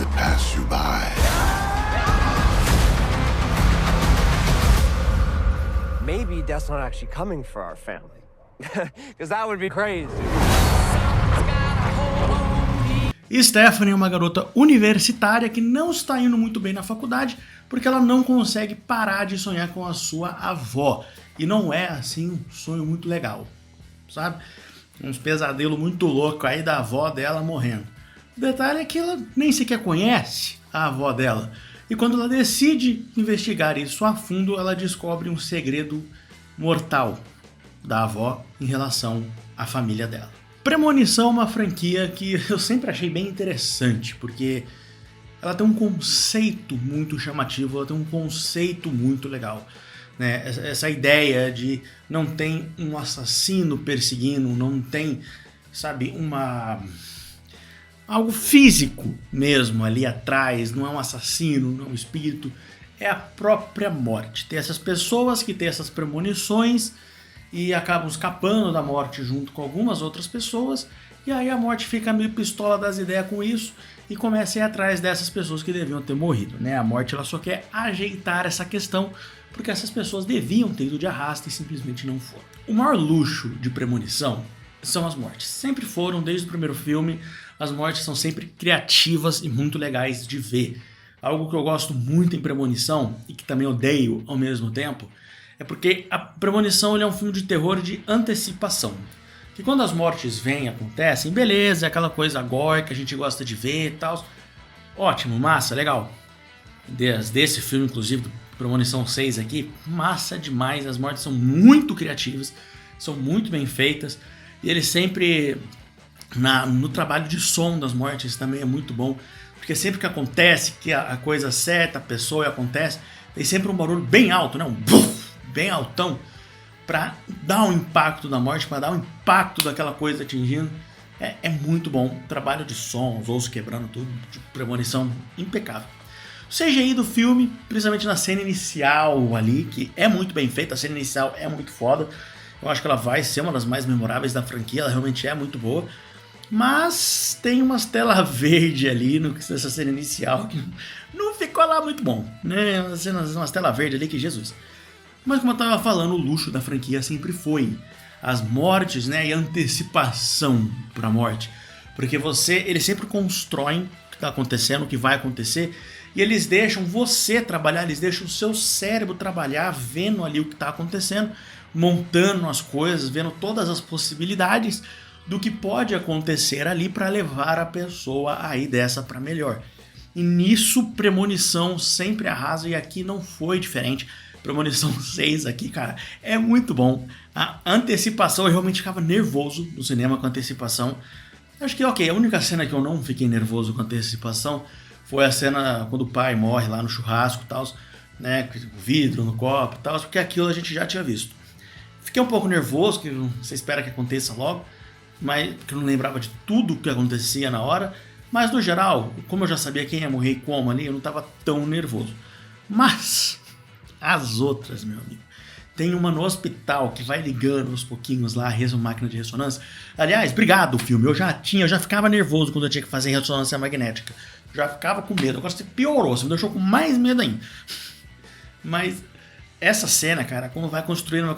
pass you by. Maybe Death's not actually coming for our family. Because that would be crazy. Stephanie é uma garota universitária que não está indo muito bem na faculdade porque ela não consegue parar de sonhar com a sua avó. E não é, assim, um sonho muito legal, sabe? Uns pesadelos muito loucos aí da avó dela morrendo. O detalhe é que ela nem sequer conhece a avó dela. E quando ela decide investigar isso a fundo, ela descobre um segredo mortal da avó em relação à família dela. Premonição é uma franquia que eu sempre achei bem interessante, porque ela tem um conceito muito chamativo, ela tem um conceito muito legal, né? Essa ideia de não tem um assassino perseguindo, não tem, sabe, algo físico mesmo ali atrás, não é um assassino, não é um espírito, é a própria morte. Tem essas pessoas que têm essas premonições e acabam escapando da morte junto com algumas outras pessoas, e aí a morte fica meio pistola das ideias com isso e começa a ir atrás dessas pessoas que deviam ter morrido, né? A morte ela só quer ajeitar essa questão porque essas pessoas deviam ter ido de arrasta e simplesmente não foram. O maior luxo de premonição são as mortes. Sempre foram, desde o primeiro filme, as mortes são sempre criativas e muito legais de ver. Algo que eu gosto muito em premonição e que também odeio ao mesmo tempo é porque a Premonição ele é um filme de terror de antecipação. Que quando as mortes vêm e acontecem, beleza, é aquela coisa gore que a gente gosta de ver e tal. Ótimo, massa, legal. Desse filme, inclusive, do Premonição 6 aqui, massa demais. As mortes são muito criativas, são muito bem feitas. E ele sempre, no trabalho de som das mortes também é muito bom. Porque sempre que acontece, que a coisa acerta a pessoa e acontece, tem sempre um barulho bem alto, né? Um buf, bem altão, para dar um impacto da morte, para dar um impacto daquela coisa atingindo. É muito bom. Trabalho de som, os ossos quebrando tudo, de premonição impecável. O CGI do filme, principalmente na cena inicial ali, que é muito bem feita, a cena inicial é muito foda. Eu acho que ela vai ser uma das mais memoráveis da franquia, ela realmente é muito boa. Mas tem umas telas verdes ali nessa cena inicial que não ficou lá muito bom, né? Umas telas verdes ali que Jesus. Mas como eu tava falando, o luxo da franquia sempre foi as mortes, né? E a antecipação pra morte. Porque eles sempre constroem o que tá acontecendo, o que vai acontecer. E eles deixam você trabalhar, eles deixam o seu cérebro trabalhar, vendo ali o que tá acontecendo, montando as coisas, vendo todas as possibilidades do que pode acontecer ali para levar a pessoa aí dessa para melhor. E nisso Premonição sempre arrasa e aqui não foi diferente. Premonição 6 aqui, cara, é muito bom. A antecipação, eu realmente ficava nervoso no cinema com a antecipação. Acho que, ok, a única cena que eu não fiquei nervoso com a antecipação foi a cena quando o pai morre lá no churrasco e tal, né, o vidro no copo e tal, porque aquilo a gente já tinha visto. Fiquei um pouco nervoso, que você espera que aconteça logo, mas porque eu não lembrava de tudo que acontecia na hora, mas no geral, como eu já sabia quem ia morrer e como ali, eu não estava tão nervoso. Mas as outras, meu amigo, tem uma no hospital que vai ligando aos pouquinhos lá a máquina de ressonância. Aliás, obrigado filme, eu já ficava nervoso quando eu tinha que fazer ressonância magnética, já ficava com medo, agora você piorou, você me deixou com mais medo ainda. Mas essa cena, cara, como ela vai construindo,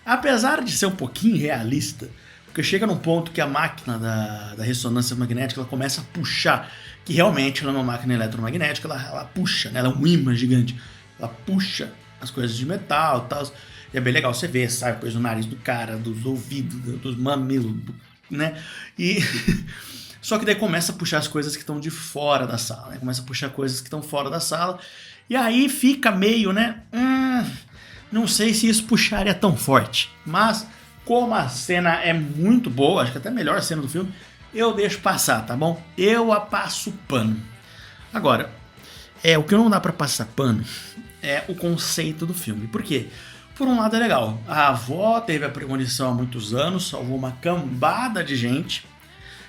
apesar de ser um pouquinho realista, porque chega num ponto que a máquina da ressonância magnética ela começa a puxar, que realmente ela é uma máquina eletromagnética, ela puxa, né? Ela é um imã gigante, ela puxa as coisas de metal e tal, e é bem legal você ver, sai coisa do nariz do cara, dos ouvidos, dos mamilos, né? E só que daí começa a puxar as coisas que estão de fora da sala, né? Começa a puxar coisas que estão fora da sala, e aí fica meio, né? Não sei se isso puxaria tão forte, mas como a cena é muito boa, acho que até a melhor cena do filme, eu deixo passar, tá bom? Eu a passo pano. Agora, o que não dá pra passar pano é o conceito do filme. Por quê? Por um lado é legal. A avó teve a premonição há muitos anos, salvou uma cambada de gente,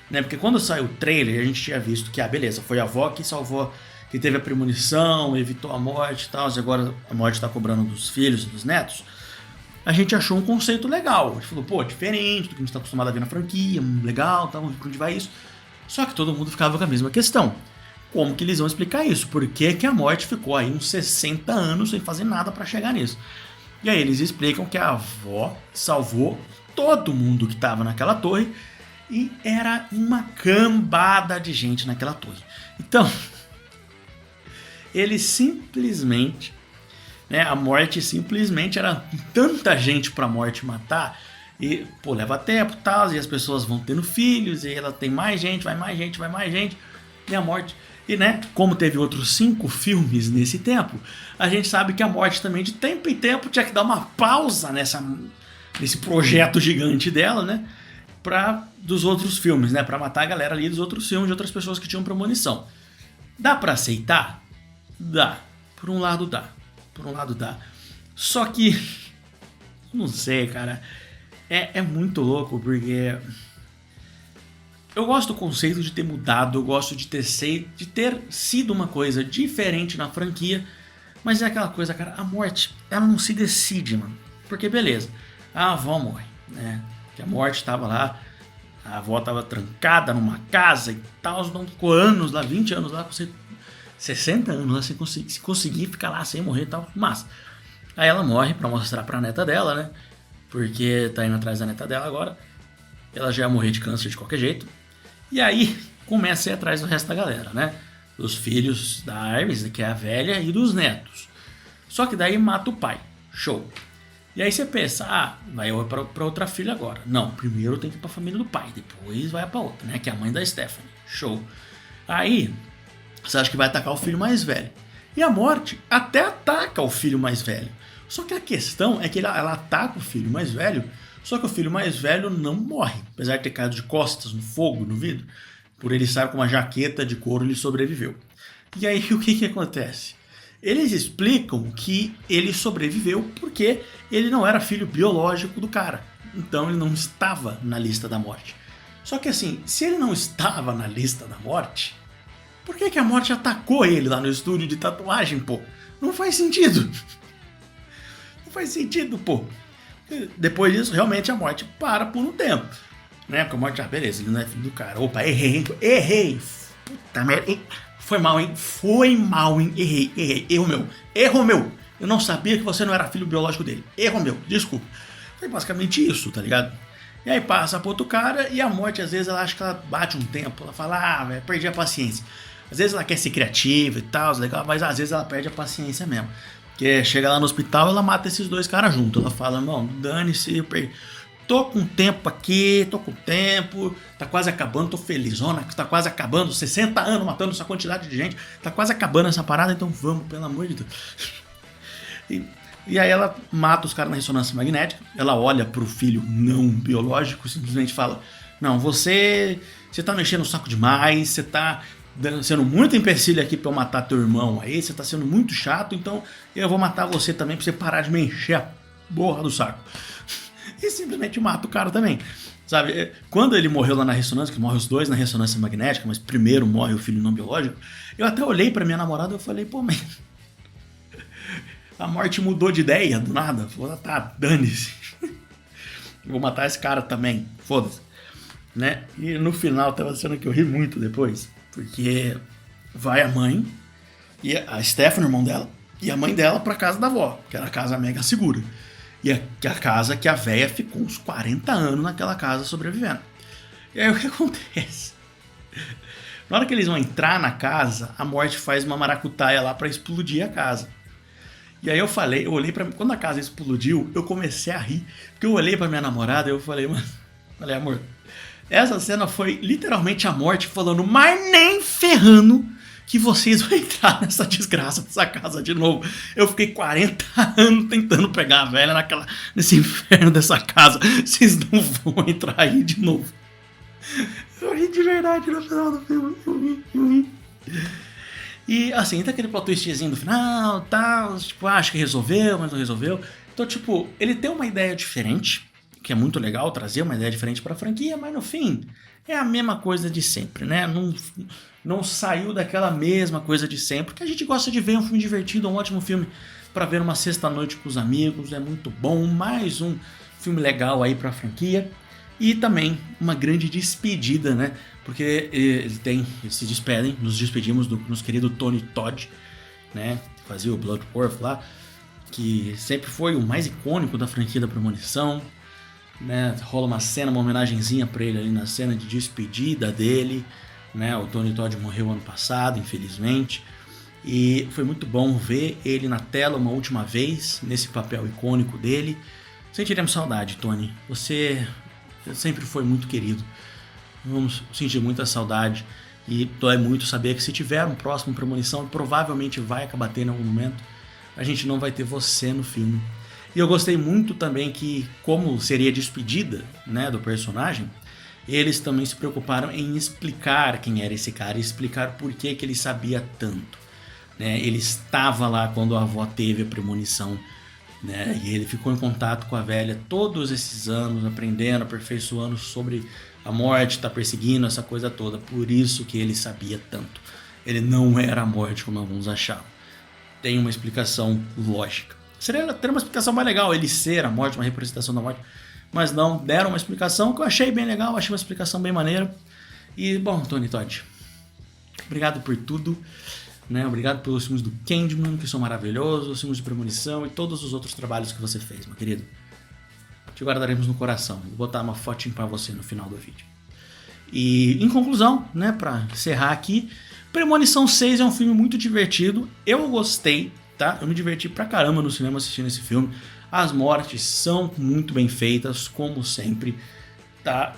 né? Porque quando saiu o trailer, a gente tinha visto que, beleza, foi a avó que salvou, que teve a premonição, evitou a morte e tal, e agora a morte tá cobrando dos filhos e dos netos. A gente achou um conceito legal. A gente falou, pô, diferente do que a gente tá acostumado a ver na franquia, legal, tá, vamos ver pra onde vai isso. Só que todo mundo ficava com a mesma questão. Como que eles vão explicar isso? Por que que a morte ficou aí uns 60 anos sem fazer nada para chegar nisso? E aí eles explicam que a avó salvou todo mundo que estava naquela torre e era uma cambada de gente naquela torre. Então, eles simplesmente, né, a morte simplesmente era tanta gente pra morte matar e, pô, leva tempo e tal, e as pessoas vão tendo filhos e ela tem mais gente, vai mais gente, vai mais gente, e a morte... E, né, como teve outros 5 filmes nesse tempo, a gente sabe que a morte também, de tempo em tempo, tinha que dar uma pausa nesse projeto gigante dela, né, dos outros filmes, né, pra matar a galera ali dos outros filmes, de outras pessoas que tinham premonição. Dá pra aceitar? Dá. Por um lado dá. Só que, não sei, cara, é muito louco, porque... Eu gosto do conceito de ter mudado, eu gosto de ter sido uma coisa diferente na franquia, mas é aquela coisa, cara, a morte, ela não se decide, mano. Porque beleza, a avó morre, né? Que a morte tava lá, a avó tava trancada numa casa e tal, não ficou anos lá, 20 anos lá, 60 anos lá, sem conseguir ficar lá sem morrer e tal, mas aí ela morre pra mostrar pra neta dela, né? Porque tá indo atrás da neta dela agora, ela já ia morrer de câncer de qualquer jeito. E aí começa a ir atrás do resto da galera, né? Dos filhos da Iris, que é a velha, e dos netos. Só que daí mata o pai. Show. E aí você pensa, vai pra outra filha agora. Não, primeiro tem que ir pra família do pai, depois vai pra outra, né? Que é a mãe da Stephanie. Show. Aí você acha que vai atacar o filho mais velho. E a morte até ataca o filho mais velho. Só que a questão é que ela ataca o filho mais velho. Só que o filho mais velho não morre, apesar de ter caído de costas no fogo, no vidro. Por ele estar com uma jaqueta de couro, ele sobreviveu. E aí o que acontece? Eles explicam que ele sobreviveu porque ele não era filho biológico do cara. Então ele não estava na lista da morte. Só que assim, se ele não estava na lista da morte, por que a morte atacou ele lá no estúdio de tatuagem, pô? Não faz sentido. Não faz sentido, pô. Depois disso, realmente a morte para por um tempo, né? Porque a morte, beleza, ele não é filho do cara. Opa, errei. Puta merda, foi mal, hein? Errei, erro meu. Eu não sabia que você não era filho biológico dele. Erro meu, desculpa. Foi basicamente isso, tá ligado? E aí passa pro outro cara e a morte, às vezes, ela acha que ela bate um tempo. Ela fala, velho, perdi a paciência. Às vezes ela quer ser criativa e tal, legal, mas às vezes ela perde a paciência mesmo. Que chega lá no hospital, ela mata esses 2 caras juntos. Ela fala, não, dane-se, tô com tempo aqui, tá quase acabando, tô felizona, tá quase acabando, 60 anos matando essa quantidade de gente, tá quase acabando essa parada, então vamos, pelo amor de Deus. E aí ela mata os caras na ressonância magnética, ela olha pro filho não biológico, simplesmente fala, não, você tá mexendo o saco demais, você tá sendo muito empecilho aqui pra eu matar teu irmão aí, você tá sendo muito chato, então eu vou matar você também pra você parar de me encher a porra do saco. E simplesmente mata o cara também, sabe? Quando ele morreu lá na ressonância, que morre os 2 na ressonância magnética, mas primeiro morre o filho não biológico, eu até olhei pra minha namorada e falei, pô, mas a morte mudou de ideia do nada, falou, tá, dane-se, vou matar esse cara também, foda-se, né? E no final tava sendo que eu ri muito depois, porque vai a mãe, e a Stephanie, o irmão dela, e a mãe dela pra casa da avó, que era a casa mega segura. E a casa que a véia ficou uns 40 anos naquela casa sobrevivendo. E aí o que acontece? Na hora que eles vão entrar na casa, a morte faz uma maracutaia lá pra explodir a casa. E aí eu olhei pra mim, quando a casa explodiu, eu comecei a rir, porque eu olhei pra minha namorada e eu falei, amor, essa cena foi literalmente a morte falando, mas nem ferrando que vocês vão entrar nessa desgraça dessa casa de novo. Eu fiquei 40 anos tentando pegar a velha nesse inferno dessa casa. Vocês não vão entrar aí de novo. Eu ri de verdade no final do filme. Eu ri. E assim, tá aquele plot twistzinho do final, tal, tipo, acho que resolveu, mas não resolveu. Então, tipo, ele tem uma ideia diferente, que é muito legal trazer uma ideia diferente pra franquia, mas no fim é a mesma coisa de sempre, né? Não saiu daquela mesma coisa de sempre, que a gente gosta de ver um filme divertido, um ótimo filme pra ver uma sexta-noite com os amigos, é muito bom, mais um filme legal aí pra franquia. E também uma grande despedida, né? Porque eles se despedem, nos despedimos do nosso querido Tony Todd, né? Que fazia o Bloodworth lá, que sempre foi o mais icônico da franquia da Premonição, né? Rola uma homenagenzinha pra ele ali na cena de despedida dele, né? O Tony Todd morreu ano passado, infelizmente, e foi muito bom ver ele na tela uma última vez, nesse papel icônico dele. Sentiremos saudade, Tony. Você sempre foi muito querido. Vamos sentir muita saudade. E dói muito saber que se tiver um próximo Premonição, provavelmente vai acabar tendo em algum momento, a gente não vai ter você no filme. E eu gostei muito também que, como seria despedida, né, do personagem, eles também se preocuparam em explicar quem era esse cara e explicar por que ele sabia tanto, né? Ele estava lá quando a avó teve a premonição, né? E ele ficou em contato com a velha todos esses anos, aprendendo, aperfeiçoando sobre a morte, tá perseguindo essa coisa toda. Por isso que ele sabia tanto. Ele não era a morte como alguns achavam. Tem uma explicação lógica. Seria ter uma explicação mais legal ele ser a morte, uma representação da morte, mas não, deram uma explicação que eu achei bem legal, achei uma explicação bem maneira. E, bom, Tony Todd, obrigado por tudo, né? Obrigado pelos filmes do Candyman, que são maravilhosos, os filmes de Premonição e todos os outros trabalhos que você fez, meu querido. Te guardaremos no coração. Vou botar uma fotinha pra você no final do vídeo. E, em conclusão, né, pra encerrar aqui, Premonição 6 é um filme muito divertido, eu gostei, tá? Eu me diverti pra caramba no cinema assistindo esse filme. As mortes são muito bem feitas, como sempre, tá?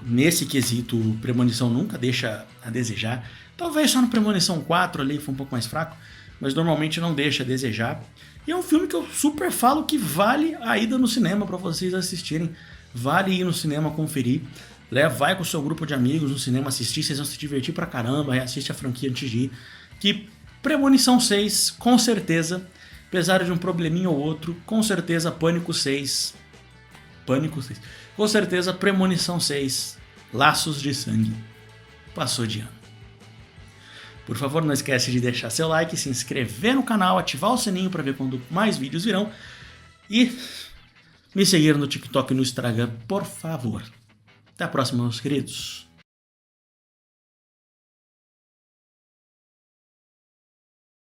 Nesse quesito, Premonição nunca deixa a desejar. Talvez só no Premonição 4 ali foi um pouco mais fraco, mas normalmente não deixa a desejar. E é um filme que eu super falo que vale a ida no cinema para vocês assistirem. Vale ir no cinema conferir. Vai com o seu grupo de amigos no cinema assistir, vocês vão se divertir pra caramba, reassiste a franquia antes de ir. Que Premonição 6, com certeza, apesar de um probleminha ou outro, com certeza Pânico 6, com certeza Premonição 6, Laços de Sangue, passou de ano. Por favor, não esquece de deixar seu like, se inscrever no canal, ativar o sininho para ver quando mais vídeos virão e me seguir no TikTok e no Instagram, por favor. Até a próxima, meus queridos.